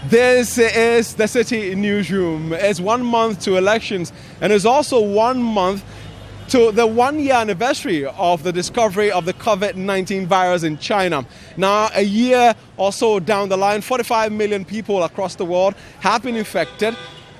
This is the Citi Newsroom. It's 1 month to elections, and it's also 1 month to the 1-year anniversary of the discovery of the COVID-19 virus in China. Now, a year or so down the line, 45 million people across the world have been infected.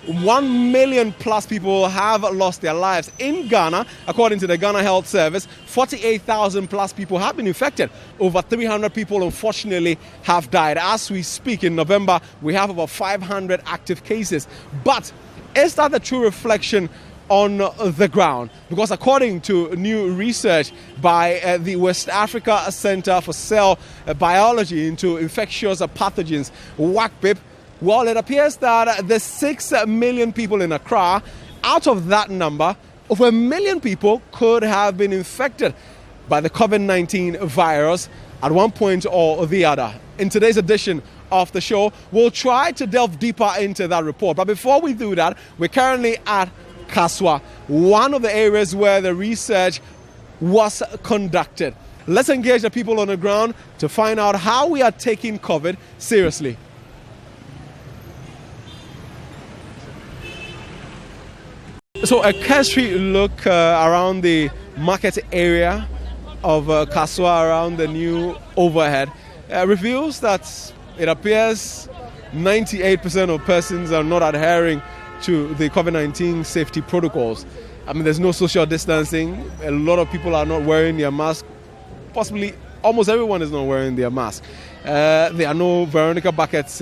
1 million plus people have lost their lives. In Ghana, according to the Ghana Health Service, 48,000 plus people have been infected. Over 300 people, unfortunately, have died. As we speak, in November, we have about 500 active cases. But is that the true reflection on the ground? Because according to new research by the West Africa Center for Cell Biology into Infectious Pathogens, WACBIP, well, it appears that the 6 million people in Accra, out of that number, over 1 million people could have been infected by the COVID-19 virus at one point or the other. In today's edition of the show, we'll try to delve deeper into that report. But before we do that, we're currently at Kasoa, one of the areas where the research was conducted. Let's engage the people on the ground to find out how we are taking COVID seriously. So a cursory look around the market area of Kasoa around the new overhead reveals that it appears 98% of persons are not adhering to the COVID-19 safety protocols. I mean, there's no social distancing. A lot of people are not wearing their mask. Possibly almost everyone is not wearing their mask. There are no Veronica buckets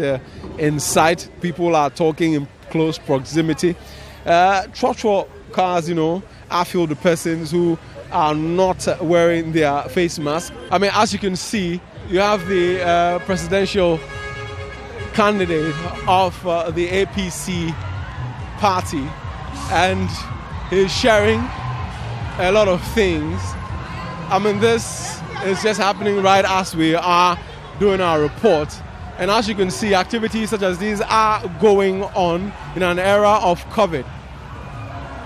in sight. People are talking in close proximity. Trotro cars, are filled with persons who are not wearing their face mask. I mean, as you can see, you have the presidential candidate of the APC party, and he's sharing a lot of things. I mean, this is just happening right as we are doing our report. And as you can see, activities such as these are going on in an era of COVID.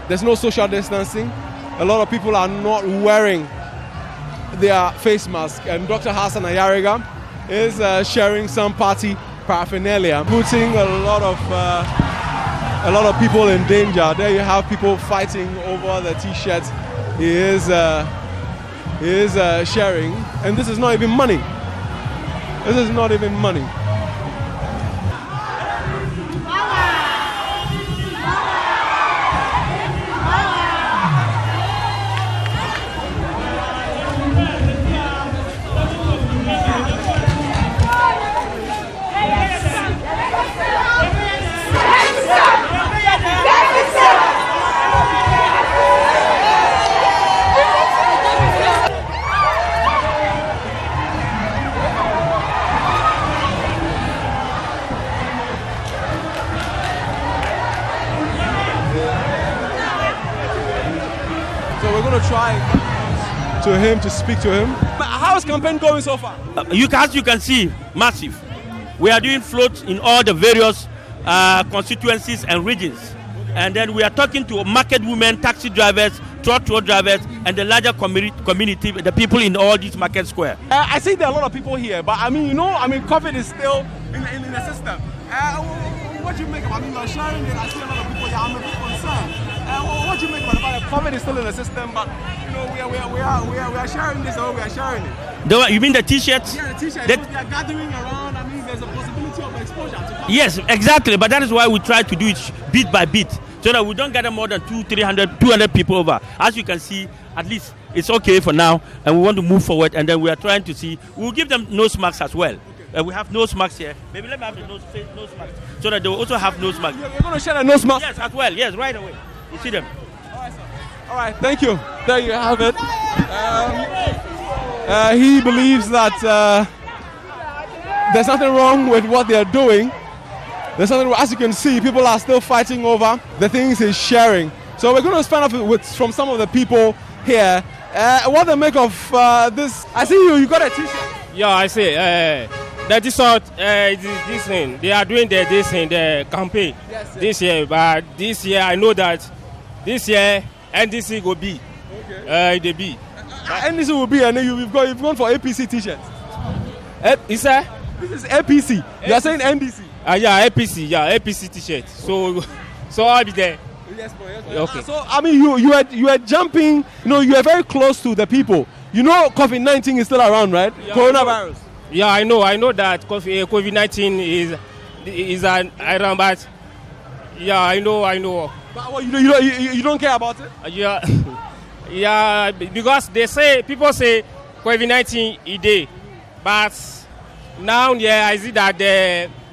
There's no social distancing. A lot of people are not wearing their face mask. And Dr. Hassan Ayariga is sharing some party paraphernalia, putting a lot of people in danger. There you have people fighting over the T-shirts. He is sharing, and this is not even money. This is not even money. So we're going to try to speak to him. How is campaign going so far? As you can see, massive. We are doing floats in all the various constituencies and regions. And then we are talking to market women, taxi drivers, truck drivers, and the larger community, the people in all these market square. I see there are a lot of people here, but COVID is still in the system. What do you make about it? You're sharing it. I see a lot of people here. I'm a bit concerned. What do you make about it? COVID is still in the system, but we are sharing this, or we are sharing it. You mean the T-shirts? Yeah, the T-shirts. We are gathering around. I mean, there's a possibility of exposure to COVID. Yes, exactly. But that is why we try to do it bit by bit, so that we don't gather more than 200 people over. As you can see, at least it's okay for now, and we want to move forward. And then we are trying to see. We'll give them nose masks as well. We have nose masks here. Maybe let me have the nose mask, so that they will also have nose masks. You're going to share a nose mask? Yes, as well. Yes, right away. You see them. All right, sir. All right, thank you. There you have it. He believes that there's nothing wrong with what they're doing. There's nothing. As you can see, people are still fighting over the things he's sharing. So we're going to find out from some of the people here what they make of this. I see you got a T-shirt. Yeah, I see. That is not this thing. They are doing the campaign this year. But this year, I know that this year NDC will be. Okay. They be. NDC will be, and then you've gone for APC T-shirts. Is that? This is APC. You are saying NDC. Yeah, APC T-shirt. So I'll be there. Yes, Okay. So I mean, you are jumping. You are very close to the people. COVID-19 is still around, right? Yeah, Coronavirus. Yeah, I know that COVID-19 is an iron, but yeah, I know. But what, you don't care about it? Yeah, because people say COVID-19 is there, but now I see that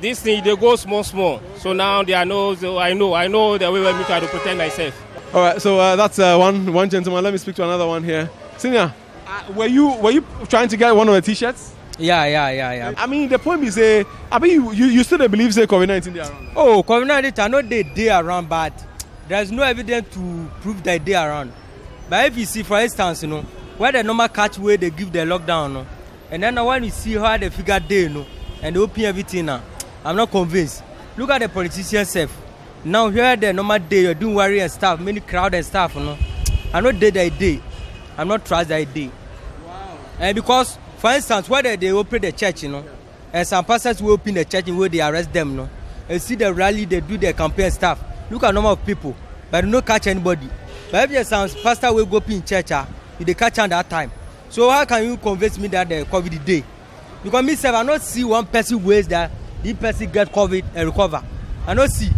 this thing they go small. So now I know the way I try to protect myself. All right, so that's one gentleman. Let me speak to another one here. Senior, were you trying to get one of the T-shirts? Yeah. I mean, the point is, you still don't believe COVID-19 they around? Oh, COVID-19, I know they around, but there's no evidence to prove that they around. But if you see, for instance, where the normal catch where they give the lockdown, and then when you see how they figure they, and they open everything now, I'm not convinced. Look at the politicians self. Now here the normal day, you're doing worry and stuff, many crowd and stuff, I'm not day. I'm not trust that day. Wow. And because, for instance, where they open the church, and some pastors will open the church where they arrest them, and see the rally, they do their campaign stuff. Look at number of people, but they don't catch anybody. But if there's some pastor will go up in church, they catch at that time. So how can you convince me that the COVID day? Because myself, I not see one person ways that this person get COVID and recover. I not see.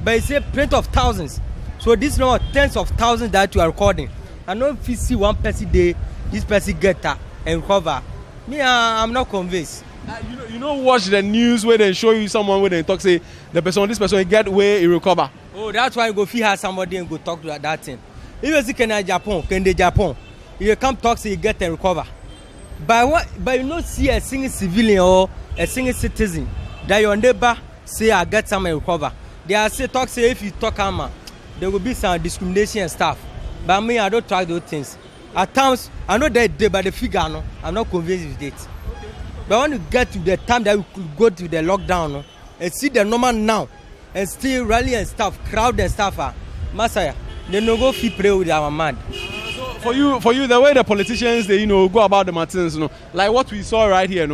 But it's a print of thousands. So this number tens of thousands that you are recording. I don't see one person day, this person get and recover. Me, I'm not convinced. Watch the news where they show you someone where they talk, say, this person get where he recover. Oh, that's why you go feel have somebody and go talk to that thing. If you see Japan, if you come talk, say you get and recover. But you don't see a single civilian or a single citizen that your neighbor say I get some and recover. They are say if you talk there will be some discrimination and stuff. But me, I don't track those things. At times, I know that day, but the figure, I'm not convinced with it. But when you get to the time that we could go to the lockdown and see the normal now and still rally and stuff, crowd and stuff, Messiah, they no go fit pray with our man. For you, the way the politicians they go about the matters, like what we saw right here,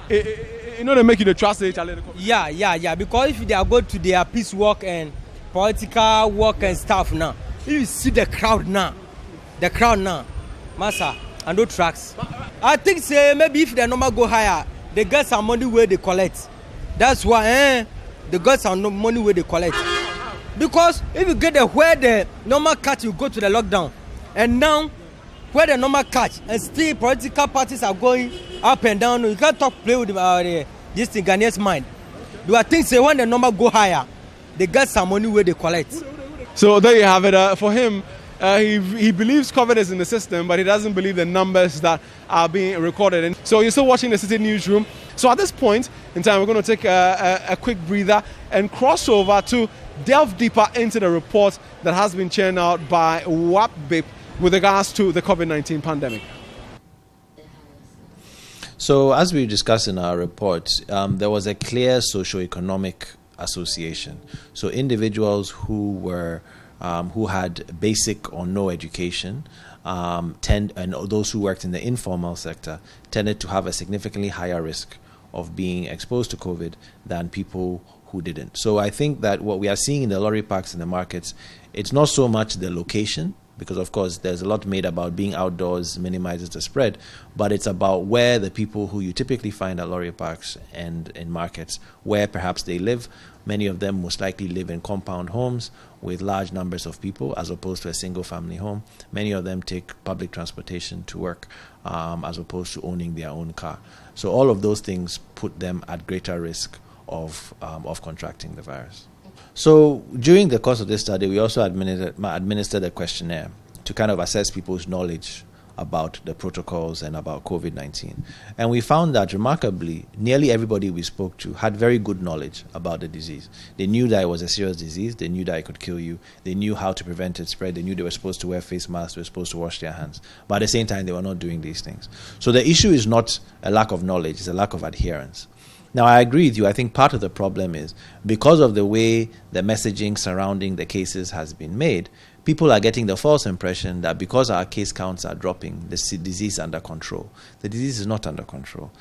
they make you the trust each other. Yeah. Because if they are going to their peace work and political work and stuff now, if you see the crowd now, Massa, and no tracks. I think say maybe if the number go higher, they get some money where they collect. That's why they got some money where they collect. Because if you get where the normal catch, you go to the lockdown. And now, where the normal catch, and still political parties are going up and down, you can't play with this thing, Ghanaian's mind. Do I think say when the number go higher, they get some money where they collect. So there you have it. For him, he believes COVID is in the system, but he doesn't believe the numbers that are being recorded. And so you're still watching the Citi Newsroom. So at this point in time, we're going to take a quick breather and cross over to delve deeper into the report that has been churned out by WAPBIP with regards to the COVID-19 pandemic. So as we discussed in our report, there was a clear socio-economic association. So individuals who had basic or no education and those who worked in the informal sector tended to have a significantly higher risk of being exposed to COVID than people who didn't. So I think that what we are seeing in the lorry parks and the markets, it's not so much the location, because of course there's a lot made about being outdoors minimizes the spread, but it's about where the people who you typically find at lorry parks and in markets, where perhaps they live. Many of them most likely live in compound homes with large numbers of people as opposed to a single family home. Many of them take public transportation to work as opposed to owning their own car. So all of those things put them at greater risk of contracting the virus. So during the course of this study, we also administered a questionnaire to kind of assess people's knowledge about the protocols and about COVID-19. And we found that remarkably, nearly everybody we spoke to had very good knowledge about the disease. They knew that it was a serious disease. They knew that it could kill you. They knew how to prevent its spread. They knew they were supposed to wear face masks. They were supposed to wash their hands. But at the same time, they were not doing these things. So the issue is not a lack of knowledge. It's a lack of adherence. Now, I agree with you. I think part of the problem is because of the way the messaging surrounding the cases has been made, people are getting the false impression that because our case counts are dropping, the disease is under control. The disease is not under control.